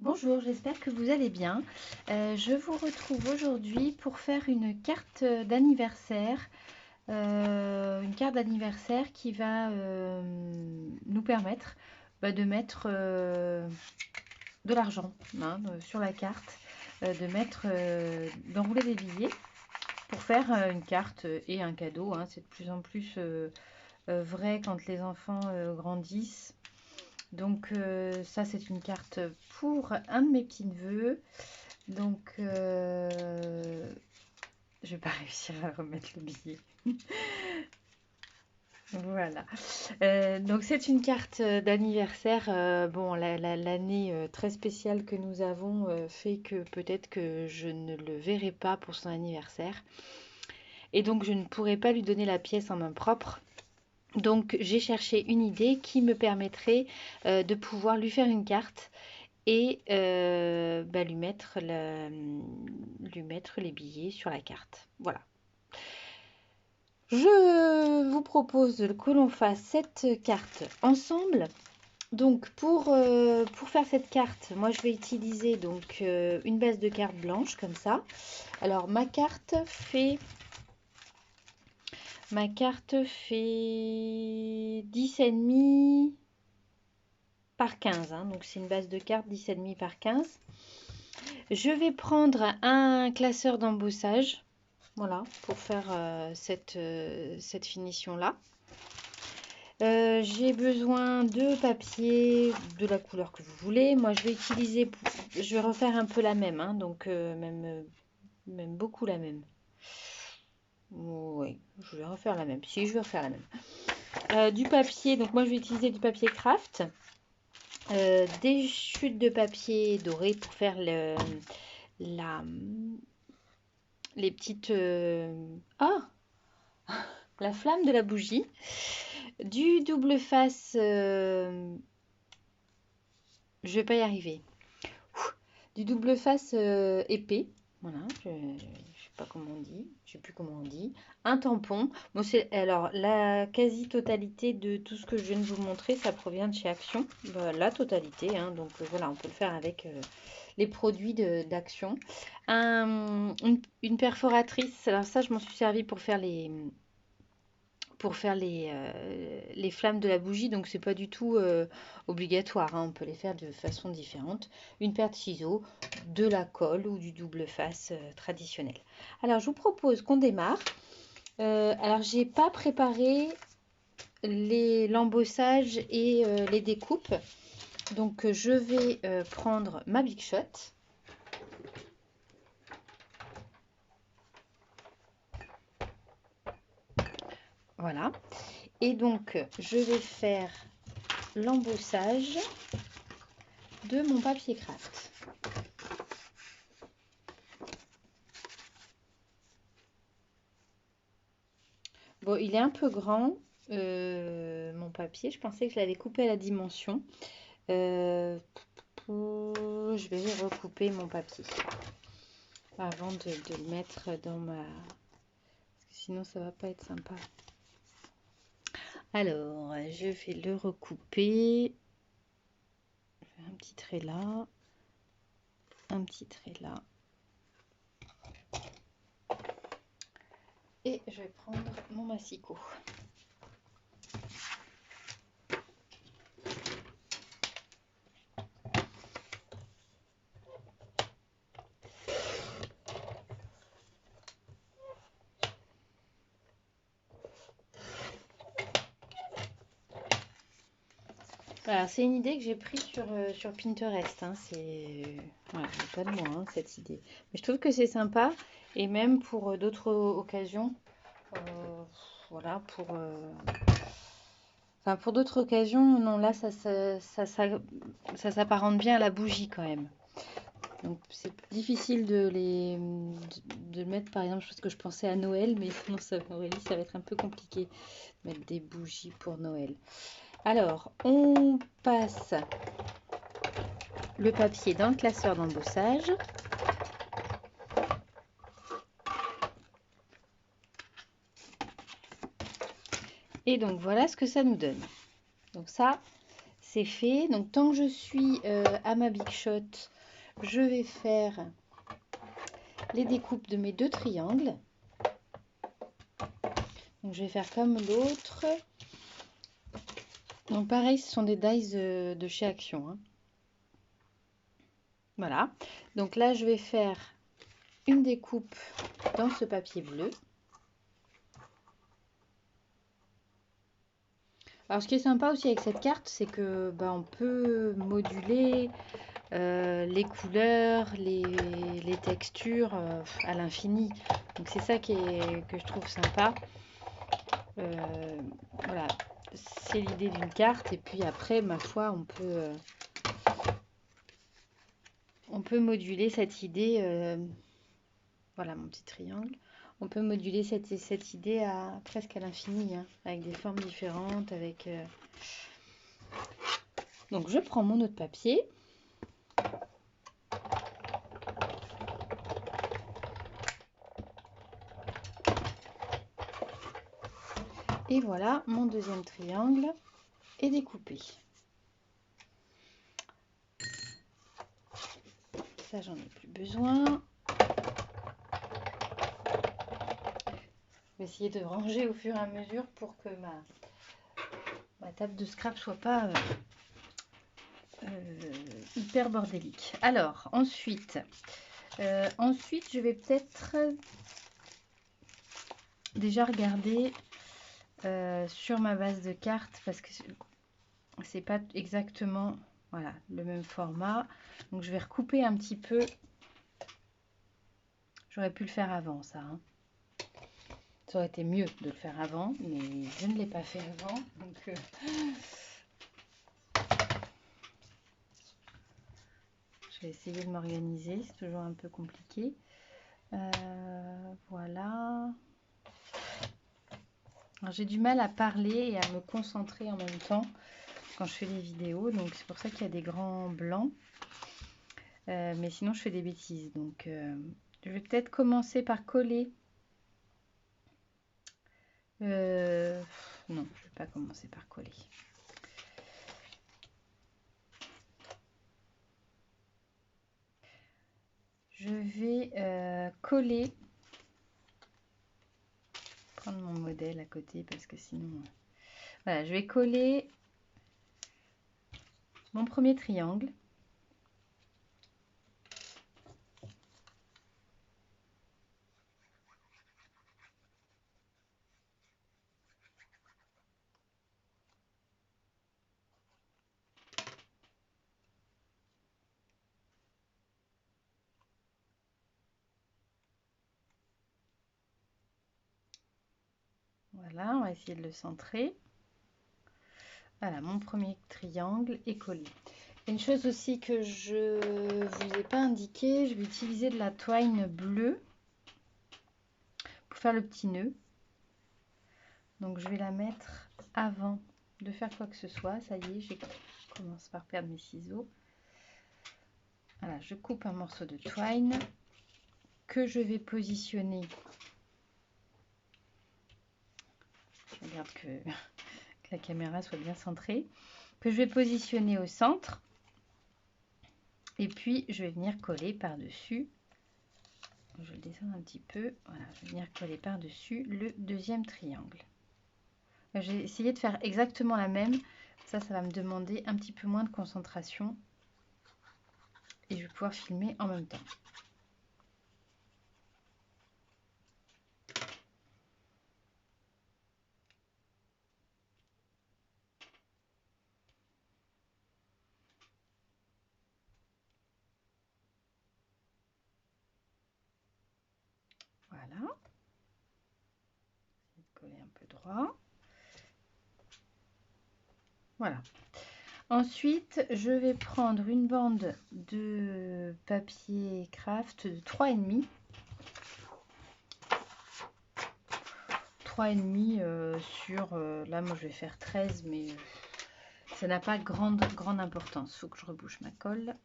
Bonjour, j'espère que vous allez bien. Je vous retrouve aujourd'hui pour faire une carte d'anniversaire. Une carte d'anniversaire qui va nous permettre de mettre de l'argent sur la carte, d'enrouler des billets pour faire une carte et un cadeau, hein. C'est de plus en plus vrai quand les enfants grandissent. Donc ça, c'est une carte pour un de mes petits-neveux. Donc je vais pas réussir à remettre le billet. Voilà. Donc c'est une carte d'anniversaire. Bon, l'année très spéciale que nous avons fait que peut-être que je ne le verrai pas pour son anniversaire. Et donc je ne pourrai pas lui donner la pièce en main propre. Donc j'ai cherché une idée qui me permettrait de pouvoir lui faire une carte et lui mettre les billets sur la carte. Voilà. Je vous propose que l'on fasse cette carte ensemble. Donc pour faire cette carte, moi je vais utiliser donc une base de carte blanche comme ça. Alors ma carte fait 10,5 par 15, hein, donc c'est une base de carte 10,5 par 15. Je vais prendre un classeur d'embossage, voilà, pour faire cette finition-là. J'ai besoin de papier de la couleur que vous voulez. Moi, je vais refaire un peu la même, hein, donc même beaucoup la même. Oui, je vais refaire la même. Si, je vais refaire la même. Du papier, donc moi, je vais utiliser du papier craft. Des chutes de papier doré pour faire la, les petites... la flamme de la bougie. Du double face... je vais pas y arriver. Du double face épais. Voilà, je sais pas comment on dit. Je sais plus comment on dit. Un tampon. Bon, alors, la quasi-totalité de tout ce que je viens de vous montrer, ça provient de chez Action. La totalité, hein, donc voilà, on peut le faire avec les produits d'Action. Une perforatrice. Alors ça, je m'en suis servi pour faire les flammes de la bougie, donc c'est pas du tout obligatoire, hein, on peut les faire de façon différente. Une paire de ciseaux, de la colle ou du double face traditionnel. Alors je vous propose qu'on démarre. Alors j'ai pas préparé l'embossage et les découpes, donc je vais prendre ma Big Shot. Voilà, et donc je vais faire l'embossage de mon papier craft. Bon, il est un peu grand, mon papier. Je pensais que je l'avais coupé à la dimension. Euh, je vais recouper mon papier avant de le mettre dans ma... Parce que sinon, ça va pas être sympa. Alors, je vais le recouper. Un petit trait là. Un petit trait là. Et je vais prendre mon massicot. Voilà, c'est une idée que j'ai prise sur Pinterest, hein. Voilà, pas de moi, hein, cette idée. Mais je trouve que c'est sympa. Et même pour d'autres occasions. Voilà, enfin, pour d'autres occasions, non, là, ça s'apparente bien à la bougie quand même. Donc, c'est difficile de le mettre, par exemple, parce que je pensais à Noël, mais sinon, Aurélie, ça va être un peu compliqué de mettre des bougies pour Noël. Alors, on passe le papier dans le classeur d'embossage. Et donc, voilà ce que ça nous donne. Donc ça, c'est fait. Donc tant que je suis à ma Big Shot, je vais faire les découpes de mes 2 triangles. Donc je vais faire comme l'autre. Donc pareil, ce sont des dies de chez Action, hein. Voilà. Donc là, je vais faire une découpe dans ce papier bleu. Alors ce qui est sympa aussi avec cette carte, c'est que on peut moduler les couleurs, les textures à l'infini. Donc c'est ça que je trouve sympa. Voilà, c'est l'idée d'une carte. Et puis après, ma foi, on peut moduler cette idée. Voilà mon petit triangle. On peut moduler cette idée presque à l'infini, hein, avec des formes différentes. Donc je prends mon autre papier. Et voilà, mon deuxième triangle est découpé. Ça, j'en ai plus besoin. Je vais essayer de ranger au fur et à mesure pour que ma table de scrap soit pas hyper bordélique. Alors, ensuite, je vais peut-être déjà regarder sur ma base de cartes parce que c'est pas exactement voilà, le même format. Donc, je vais recouper un petit peu. J'aurais pu le faire avant, ça. Hein. Ça aurait été mieux de le faire avant, mais je ne l'ai pas fait avant. Donc, je vais essayer de m'organiser. C'est toujours un peu compliqué. Voilà. J'ai du mal à parler et à me concentrer en même temps quand je fais les vidéos. Donc, c'est pour ça qu'il y a des grands blancs. Mais sinon, je fais des bêtises. Donc, je vais peut-être commencer par coller. Non, je ne vais pas commencer par coller. Je vais coller, prendre mon modèle à côté parce que sinon... Voilà, je vais coller mon premier triangle. Voilà, on va essayer de le centrer. Voilà, mon premier triangle est collé. Une chose aussi que je ne vous ai pas indiqué, je vais utiliser de la twine bleue pour faire le petit nœud. Donc je vais la mettre avant de faire quoi que ce soit. Ça y est, je commence par perdre mes ciseaux. Voilà, je coupe un morceau de twine que je vais positionner. Je regarde que la caméra soit bien centrée. Que je vais positionner au centre. Et puis, je vais venir coller par-dessus. Je le descends un petit peu. Voilà, je vais venir coller par-dessus le deuxième triangle. J'ai essayé de faire exactement la même. Ça va me demander un petit peu moins de concentration. Et je vais pouvoir filmer en même temps. Voilà. Je vais coller un peu droit. Voilà. Ensuite, je vais prendre une bande de papier craft de 3,5. 3,5 sur... là, moi, je vais faire 13, mais ça n'a pas grande importance. Il faut que je rebouche ma colle,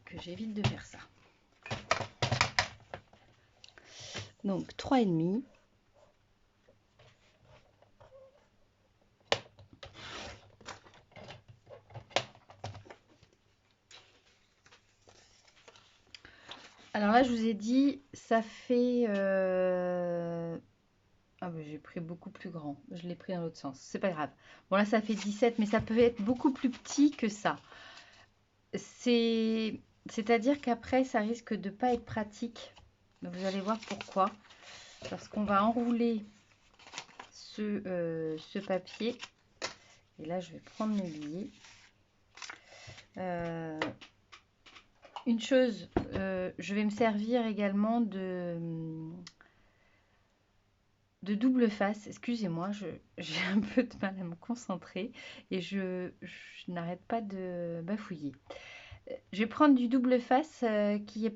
que j'évite de faire ça. Donc, 3,5. Alors là, je vous ai dit, ça fait... Ah bah, j'ai pris beaucoup plus grand. Je l'ai pris dans l'autre sens. C'est pas grave. Bon, là, ça fait 17, mais ça peut être beaucoup plus petit que ça. C'est-à-dire qu'après, ça risque de pas être pratique. Vous allez voir pourquoi. Parce qu'on va enrouler ce papier. Et là, je vais prendre mes billets. Une chose, je vais me servir également de double face. Excusez-moi, j'ai un peu de mal à me concentrer et je n'arrête pas de bafouiller. Je vais prendre du double face qui est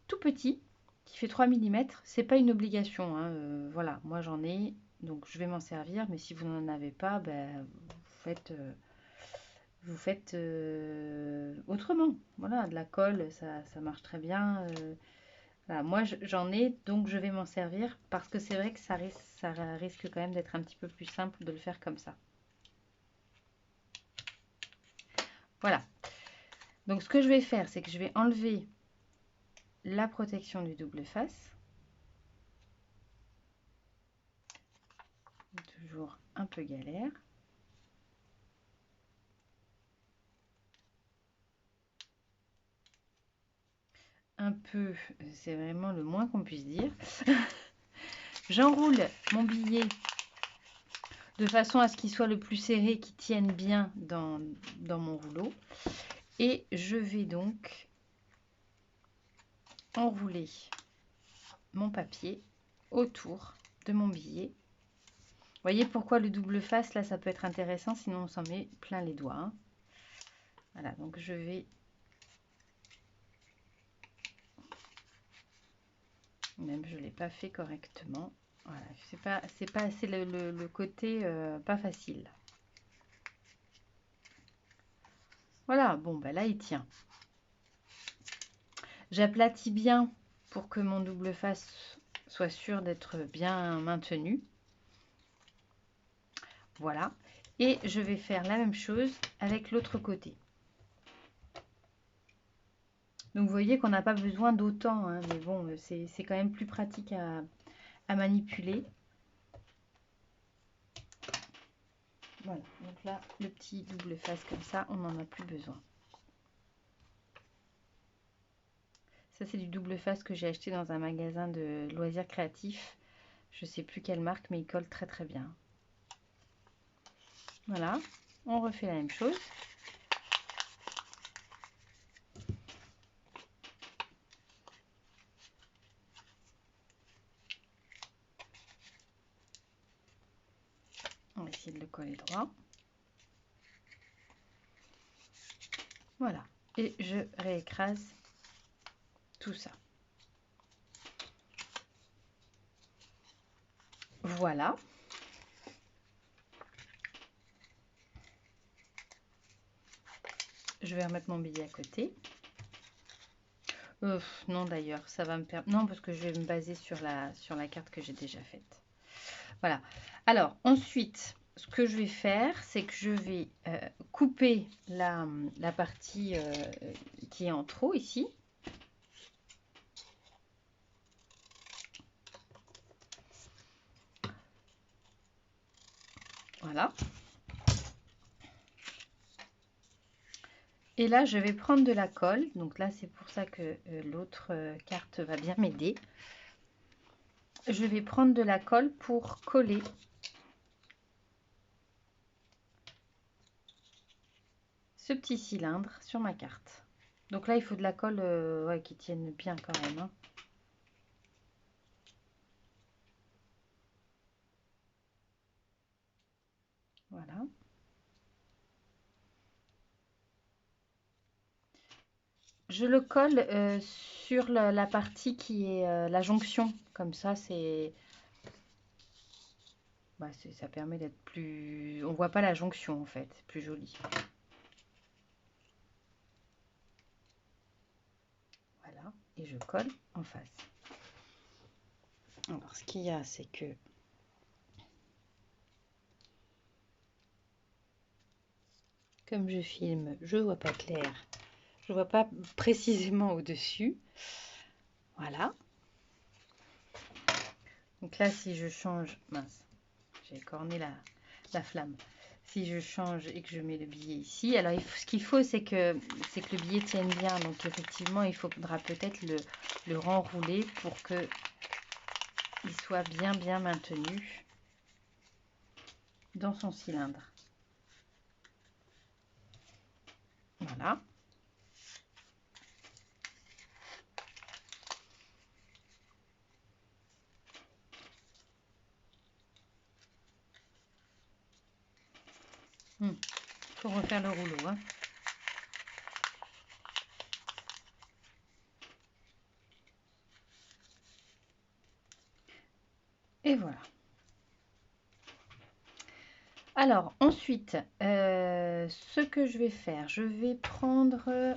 tout petit, qui fait 3 mm. C'est pas une obligation, hein, voilà, moi j'en ai, donc je vais m'en servir. Mais si vous n'en avez pas, ben, vous faites autrement. Voilà, de la colle, ça marche très bien. Voilà, moi j'en ai, donc je vais m'en servir parce que c'est vrai que ça risque quand même d'être un petit peu plus simple de le faire comme ça. Voilà. Donc ce que je vais faire, c'est que je vais enlever la protection du double face. Toujours un peu galère. Un peu, c'est vraiment le moins qu'on puisse dire. J'enroule mon billet de façon à ce qu'il soit le plus serré, qu'il tienne bien dans mon rouleau. Et je vais donc enrouler mon papier autour de mon billet. Vous voyez pourquoi le double face, là, ça peut être intéressant, sinon on s'en met plein les doigts, hein. Voilà, donc je vais... Même je ne l'ai pas fait correctement. Voilà, c'est pas assez le côté pas facile. Voilà, bon, ben là, il tient. J'aplatis bien pour que mon double face soit sûr d'être bien maintenu. Voilà. Et je vais faire la même chose avec l'autre côté. Donc vous voyez qu'on n'a pas besoin d'autant, hein, mais bon, c'est quand même plus pratique à manipuler. Voilà, donc là, le petit double face comme ça, on n'en a plus besoin. Ça, c'est du double face que j'ai acheté dans un magasin de loisirs créatifs. Je ne sais plus quelle marque, mais il colle très très bien. Voilà, on refait la même chose. On va essayer de le coller droit. Voilà, et je réécrase tout ça. Voilà. Je vais remettre mon billet à côté. Non d'ailleurs, ça va me permettre... Non, parce que je vais me baser sur la carte que j'ai déjà faite. Voilà. Alors, ensuite, ce que je vais faire, c'est que je vais couper la partie qui est en trop ici. Voilà. Et là, je vais prendre de la colle. Donc là, c'est pour ça que l'autre carte va bien m'aider. Je vais prendre de la colle pour coller ce petit cylindre sur ma carte. Donc là, il faut de la colle ouais, qui tienne bien quand même, hein. Voilà. Je le colle sur la partie qui est la jonction. Comme ça, ça permet d'être plus... On voit pas la jonction en fait, c'est plus joli. Voilà, et je colle en face. Alors, ce qu'il y a, c'est que comme je filme, je vois pas clair. Je vois pas précisément au-dessus. Voilà. Donc là, si je change... Mince, j'ai corné la flamme. Si je change et que je mets le billet ici, alors ce qu'il faut, c'est que le billet tienne bien. Donc effectivement, il faudra peut-être le renrouler pour que il soit bien maintenu dans son cylindre. Voilà. Faut refaire le rouleau, hein. Et voilà. Alors, ensuite, ce que je vais faire, je vais prendre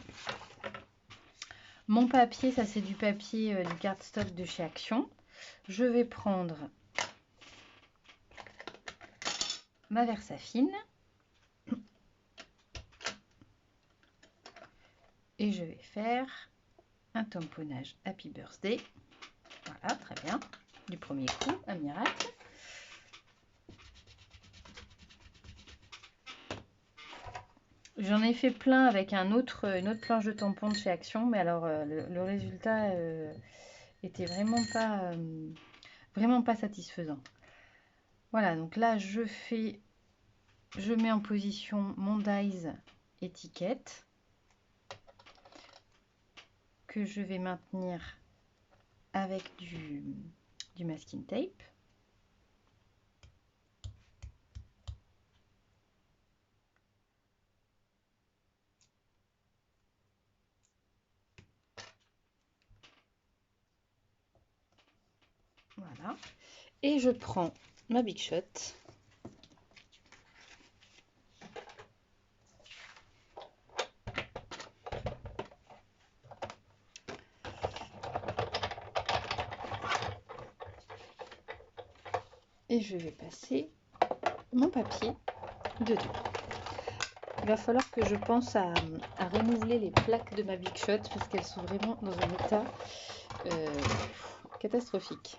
mon papier. Ça, c'est du papier du cardstock de chez Action. Je vais prendre ma Versafine. Et je vais faire un tamponnage Happy Birthday. Voilà, très bien. Du premier coup, un miracle. J'en ai fait plein avec une autre planche de tampons de chez Action, mais alors le résultat était vraiment pas satisfaisant. Voilà, donc là je mets en position mon dies étiquette que je vais maintenir avec du masking tape. Voilà. Et je prends ma Big Shot. Et je vais passer mon papier dedans. Il va falloir que je pense à renouveler les plaques de ma Big Shot parce qu'elles sont vraiment dans un état catastrophique.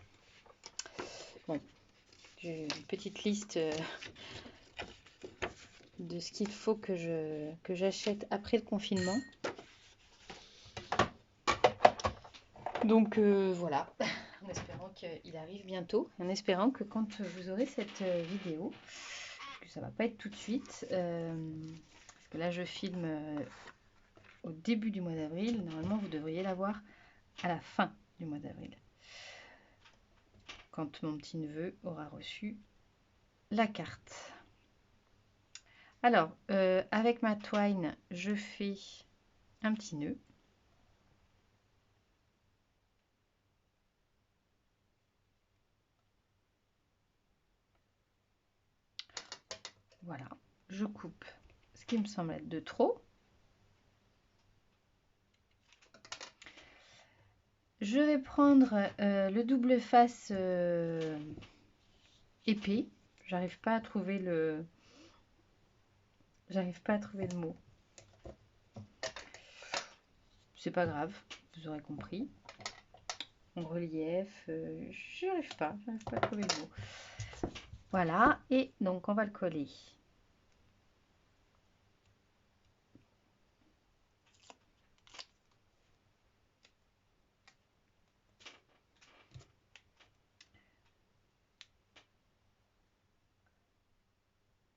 Bon, j'ai une petite liste de ce qu'il faut que j'achète après le confinement. Donc voilà, en espérant qu'il arrive bientôt, en espérant que quand vous aurez cette vidéo, que ça va pas être tout de suite, parce que là je filme au début du mois d'avril, normalement vous devriez l'avoir à la fin du mois d'avril, quand mon petit neveu aura reçu la carte. Alors, avec ma twine, je fais un petit nœud. Voilà, je coupe ce qui me semble être de trop. Je vais prendre le double face épais. J'arrive pas à trouver le mot. C'est pas grave, vous aurez compris. En relief, j'arrive pas à trouver le mot. Voilà, et donc on va le coller.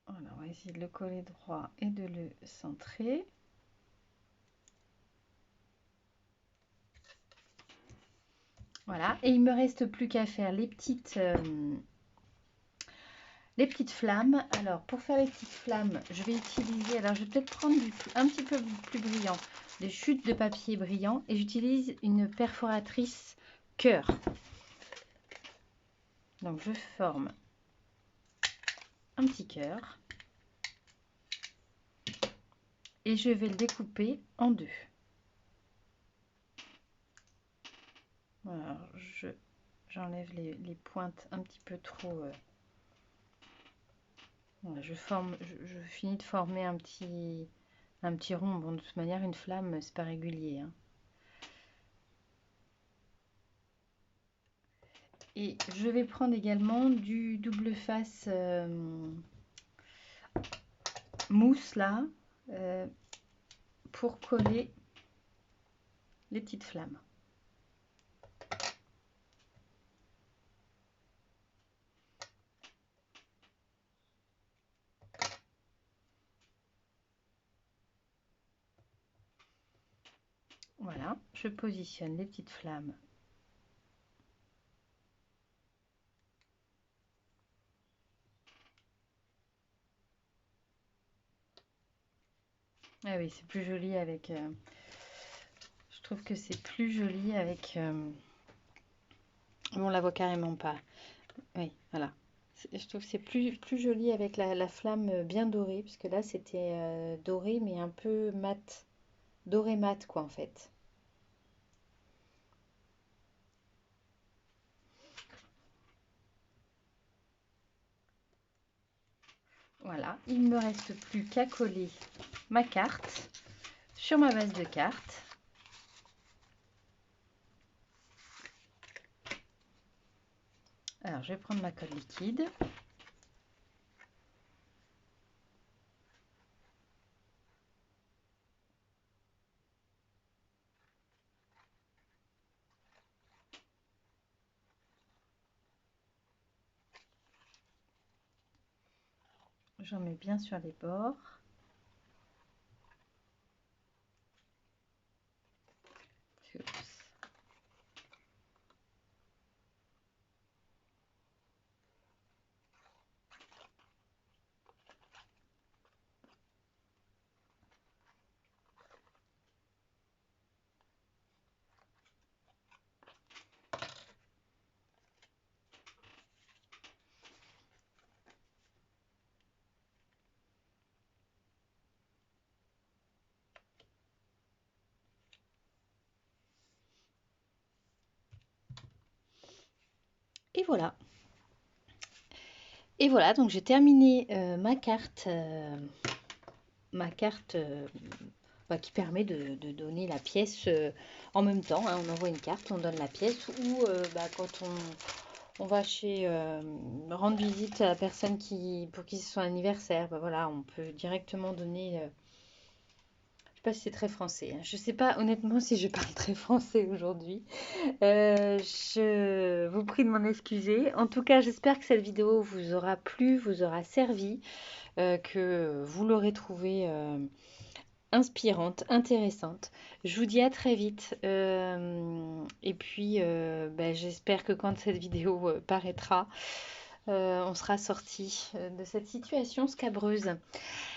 Voilà, on va essayer de le coller droit et de le centrer. Voilà, et il me reste plus qu'à faire les petites flammes. Alors, pour faire les petites flammes, je vais utiliser, alors je vais peut-être prendre un petit peu plus brillant, des chutes de papier brillant, et j'utilise une perforatrice cœur. Donc, je forme un petit cœur et je vais le découper en deux. Voilà, j'enlève les pointes un petit peu trop. Voilà, je finis de former un petit rond. Bon, de toute manière, une flamme, c'est pas régulier, hein. Et je vais prendre également du double face mousse là pour coller les petites flammes. Voilà, je positionne les petites flammes. Ah oui, c'est plus joli avec... je trouve que c'est plus joli avec... on la voit carrément pas. Oui, voilà. Je trouve que c'est plus joli avec la flamme bien dorée, puisque là c'était doré mais un peu mat. Doré mat quoi en fait. Voilà, il ne me reste plus qu'à coller ma carte sur ma base de cartes. Alors je vais prendre ma colle liquide. J'en mets bien sur les bords. Oups. Et voilà. Et voilà, donc j'ai terminé ma carte bah, qui permet de donner la pièce en même temps, hein. On envoie une carte, on donne la pièce, ou bah, quand on va rendre visite à la personne pour qui c'est son anniversaire, bah, voilà, on peut directement donner. Je sais pas si c'est très français, hein. Je sais pas honnêtement si je parle très français aujourd'hui. Je vous prie de m'en excuser. En tout cas, j'espère que cette vidéo vous aura plu, vous aura servi, que vous l'aurez trouvée inspirante, intéressante. Je vous dis à très vite. Et puis, ben, j'espère que quand cette vidéo paraîtra, on sera sorti de cette situation scabreuse.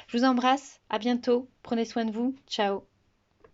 Je vous embrasse. À bientôt. Prenez soin de vous. Ciao.